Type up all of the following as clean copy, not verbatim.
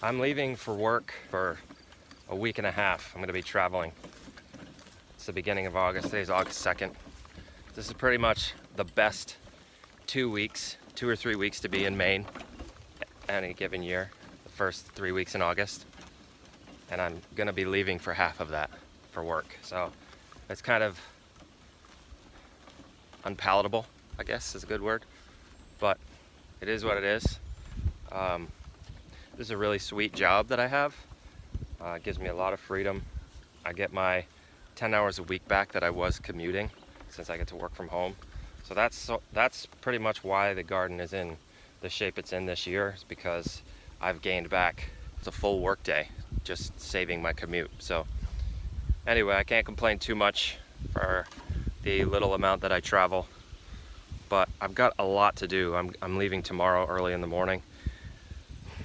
I'm leaving for work for a week and a half. I'm going to be traveling. It's the beginning of August. Today's August 2nd. This is pretty much the best 2 or 3 weeks to be in Maine any given year. The first 3 weeks in August. And I'm going to be leaving for half of that for work. So it's kind of unpalatable, I guess is a good word. But it is what it is. This is a really sweet job that I have. It gives me a lot of freedom. I get my 10 hours a week back that I was commuting since I get to work from home. So that's pretty much why the garden is in the shape it's in this year, is because I've gained back the full work day just saving my commute. So anyway, I can't complain too much for the little amount that I travel, but I've got a lot to do. I'm leaving tomorrow early in the morning.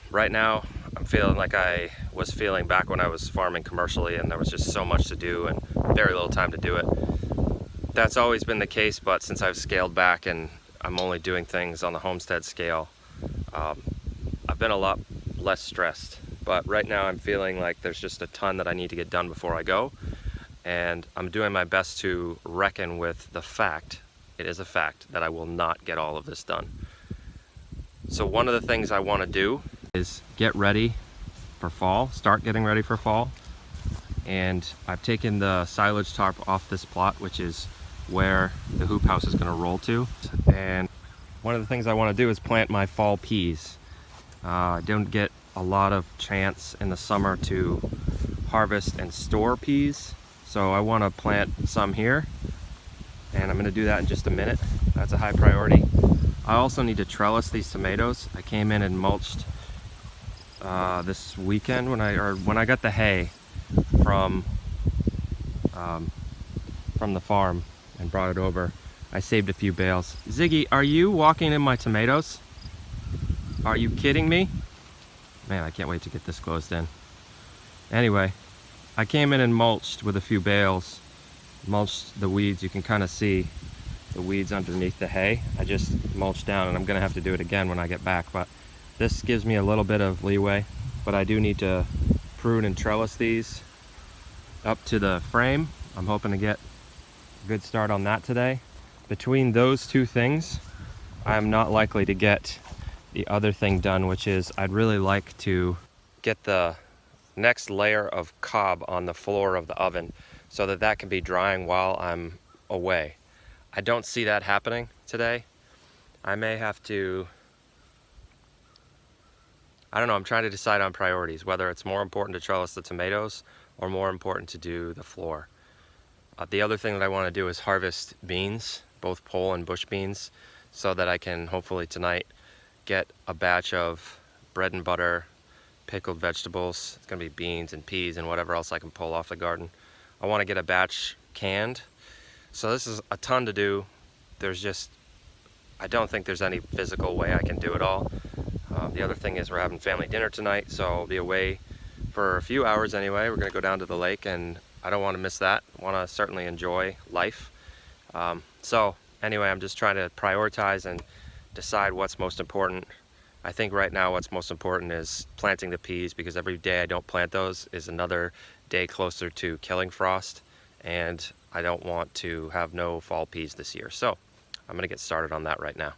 Right now, I'm feeling like I was feeling back when I was farming commercially and there was just so much to do and very little time to do it. That's always been the case, but since I've scaled back and I'm only doing things on the homestead scale, I've been a lot less stressed. But right now I'm feeling like there's just a ton that I need to get done before I go. And I'm doing my best to reckon with the fact, it is a fact, that I will not get all of this done. So one of the things I want to do is get ready for fall, start getting ready for fall. And I've taken the silage tarp off this plot, which is where the hoop house is going to roll to. And one of the things I want to do is plant my fall peas. I don't get a lot of chance in the summer to harvest and store peas, so I want to plant some here, and I'm going to do that in just a minute. That's a high priority. I also need to trellis these tomatoes. I came in and mulched this weekend when I got the hay from the farm and brought it over. I saved a few bales. Ziggy, are you walking in my tomatoes? Are you kidding me? Man, I can't wait to get this closed in. Anyway, I came in and mulched with a few bales. Mulched the weeds. You can kind of see the weeds underneath the hay. I just mulched down, and I'm gonna have to do it again when I get back, but this gives me a little bit of leeway. But I do need to prune and trellis these up to the frame. I'm hoping to get a good start on that today. Between those two things, I'm not likely to get the other thing done, which is I'd really like to get the next layer of cob on the floor of the oven so that that can be drying while I'm away. I don't see that happening today. I may have to, I don't know, I'm trying to decide on priorities, whether it's more important to trellis the tomatoes or more important to do the floor. The other thing that I want to do is harvest beans, both pole and bush beans, so that I can hopefully tonight get a batch of bread and butter, pickled vegetables. It's gonna be beans and peas and whatever else I can pull off the garden. I want to get a batch canned. So this is a ton to do. I don't think there's any physical way I can do it all. The other thing is we're having family dinner tonight, so I'll be away for a few hours anyway. We're gonna go down to the lake and I don't want to miss that. I want to certainly enjoy life. So anyway, I'm just trying to prioritize and decide what's most important. I think right now what's most important is planting the peas, because every day I don't plant those is another day closer to killing frost, and I don't want to have no fall peas this year. So I'm going to get started on that right now.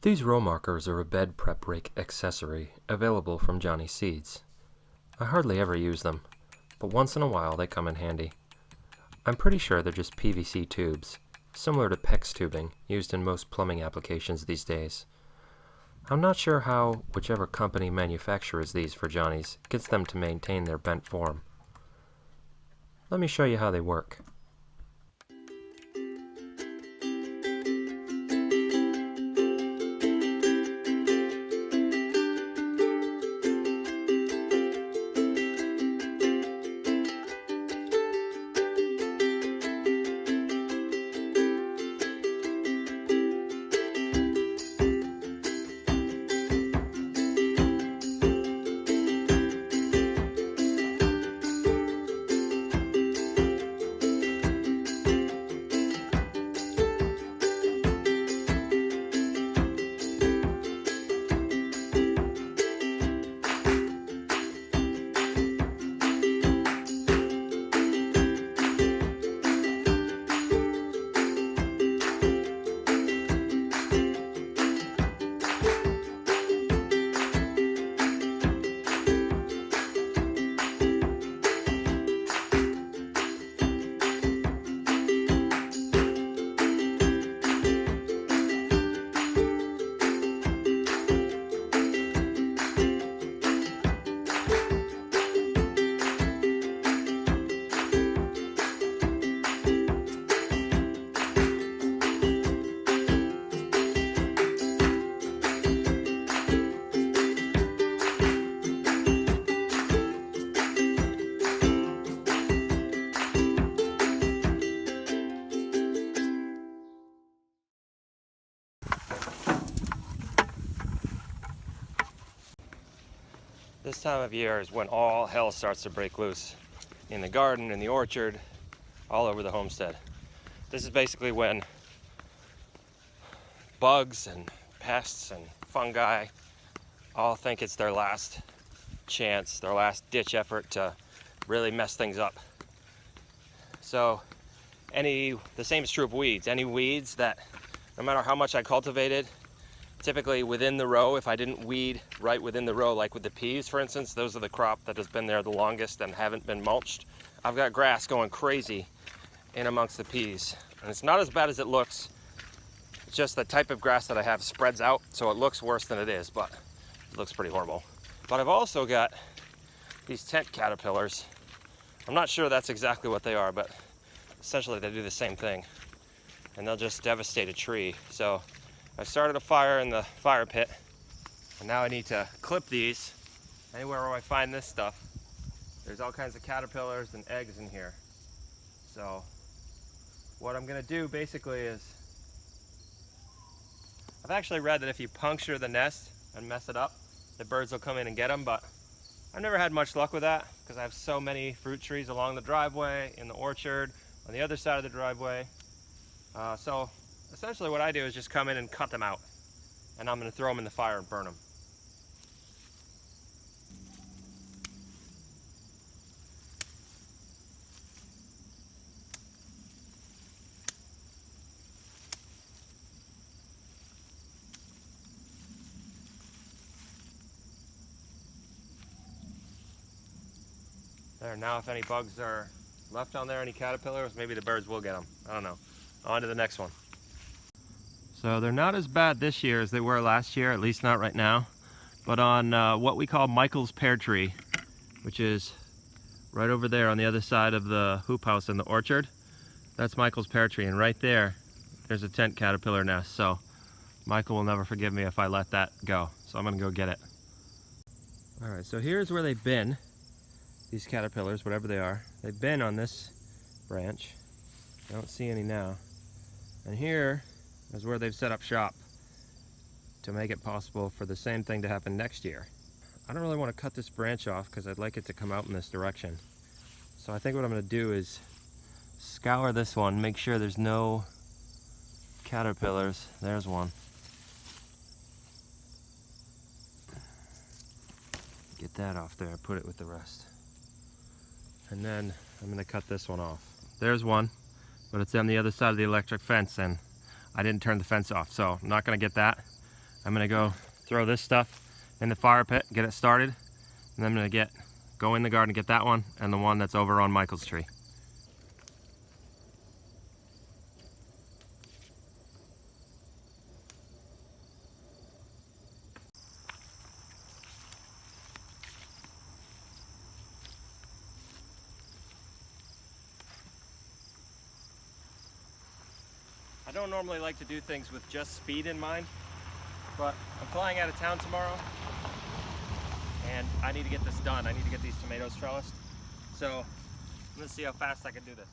These row markers are a bed prep rake accessory available from Johnny Seeds. I hardly ever use them, but once in a while they come in handy. I'm pretty sure they're just PVC tubes, similar to PEX tubing used in most plumbing applications these days. I'm not sure how whichever company manufactures these for Johnny's gets them to maintain their bent form. Let me show you how they work. This time of year is when all hell starts to break loose in the garden, in the orchard, all over the homestead. This is basically when bugs and pests and fungi all think it's their last chance, their last ditch effort to really mess things up. So the same is true of weeds. Any weeds that, no matter how much I cultivated, typically within the row, if I didn't weed right within the row, like with the peas, for instance, those are the crop that has been there the longest and haven't been mulched. I've got grass going crazy in amongst the peas. And it's not as bad as it looks. It's just the type of grass that I have spreads out, so it looks worse than it is, but it looks pretty horrible. But I've also got these tent caterpillars. I'm not sure that's exactly what they are, but essentially they do the same thing. And they'll just devastate a tree. So I started a fire in the fire pit, and now I need to clip these. Anywhere where I find this stuff, there's all kinds of caterpillars and eggs in here. So what I'm gonna do basically is, I've actually read that if you puncture the nest and mess it up, the birds will come in and get them, but I've never had much luck with that because I have so many fruit trees along the driveway, in the orchard, on the other side of the driveway. So essentially what I do is just come in and cut them out, and I'm going to throw them in the fire and burn them. There, now if any bugs are left on there, any caterpillars, maybe the birds will get them. I don't know. On to the next one. So they're not as bad this year as they were last year, at least not right now. But on what we call Michael's pear tree, which is right over there on the other side of the hoop house in the orchard, that's Michael's pear tree. And right there, there's a tent caterpillar nest. So Michael will never forgive me if I let that go. So I'm gonna go get it. All right, so here's where they've been. These caterpillars, whatever they are, they've been on this branch. I don't see any now. And here is where they've set up shop to make it possible for the same thing to happen next year. I don't really want to cut this branch off because I'd like it to come out in this direction. So I think what I'm going to do is scour this one, make sure there's no caterpillars. There's one. Get that off there, put it with the rest. And then I'm going to cut this one off. There's one, but it's on the other side of the electric fence, and I didn't turn the fence off, so I'm not going to get that. I'm going to go throw this stuff in the fire pit, get it started, and then I'm going to go in the garden, get that one, and the one that's over on Michael's tree. I don't normally like to do things with just speed in mind, but I'm flying out of town tomorrow and I need to get this done. I need to get these tomatoes trellised. So I'm gonna see how fast I can do this.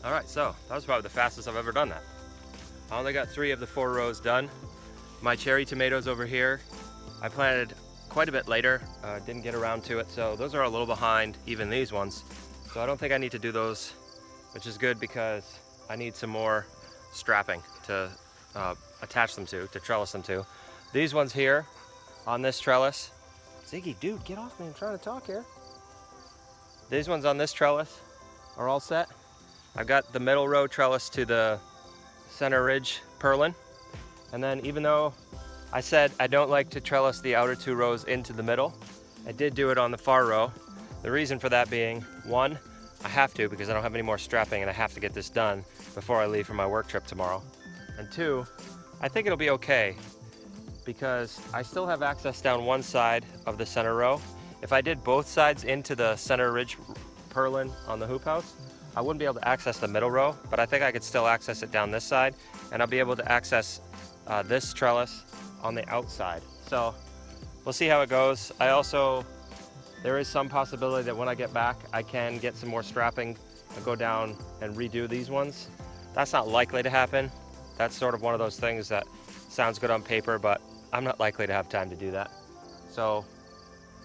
Alright, so that was probably the fastest I've ever done that. I only got 3 of the 4 rows done. My cherry tomatoes over here, I planted quite a bit later, didn't get around to it, so those are a little behind, even these ones. So I don't think I need to do those, which is good because I need some more strapping to attach them to trellis them to. These ones here on this trellis, Ziggy, dude, get off me, I'm trying to talk here. These ones on this trellis are all set. I've got the middle row trellis to the center ridge purlin. And then even though I said I don't like to trellis the outer 2 rows into the middle, I did do it on the far row. The reason for that being, one, I have to because I don't have any more strapping and I have to get this done before I leave for my work trip tomorrow. And two, I think it'll be okay because I still have access down one side of the center row. If I did both sides into the center ridge purlin on the hoop house, I wouldn't be able to access the middle row, but I think I could still access it down this side, and I'll be able to access this trellis on the outside. So we'll see how it goes. There is some possibility that when I get back, I can get some more strapping and go down and redo these ones. That's not likely to happen. That's sort of one of those things that sounds good on paper, but I'm not likely to have time to do that. So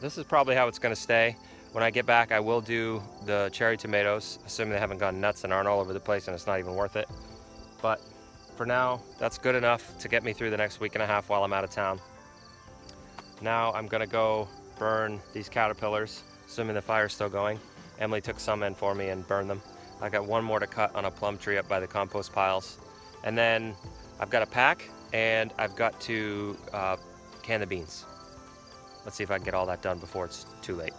this is probably how it's gonna stay. When I get back, I will do the cherry tomatoes, assuming they haven't gone nuts and aren't all over the place and it's not even worth it. But for now, that's good enough to get me through the next week and a half while I'm out of town. Now I'm gonna go burn these caterpillars, assuming the fire's still going. Emily took some in for me and burned them. I got one more to cut on a plum tree up by the compost piles. And then I've got to pack and I've got to can the beans. Let's see if I can get all that done before it's too late.